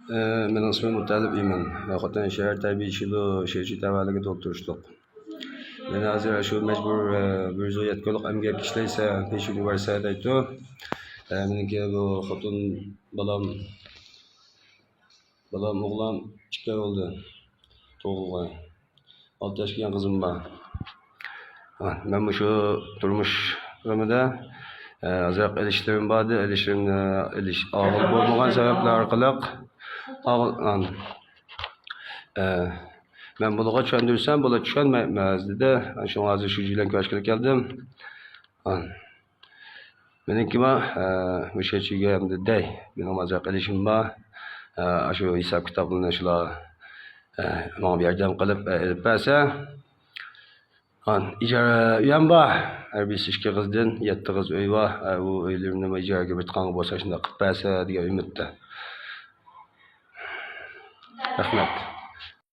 Benim ismim Mutalip İmen. Hakikaten şehir terbiyeciliği, şehirci temelli doktorluk. Ben hazır şu mecbur bir zoyet koluk emgek işleyse peş üniversitede tu. Benimki bu hatun balam oğlan çıkar oldu. Doğulga. 6 yaşken kızım var. Ben bu şu durmuş ömrümde azıcık ilişkilerim vardı. Ağıl bulmagan sebepler arkalık ağıl ben buluğa çöndürsem bula çönmez dedi. Şu azı şu jilen köşküle geldim. Benimkime müşeçiğe hem de dey. Benim azıcık ilişkim var. Şu hesap kitabını şula bana bir yardım kılıp edip verse. İcara üyem var. Her bir şişki kızdan 7 kız öy var. Bu öylerimde icra gibi tıkanı bolsa şunda 40 verse diye ümitte. Rahmet.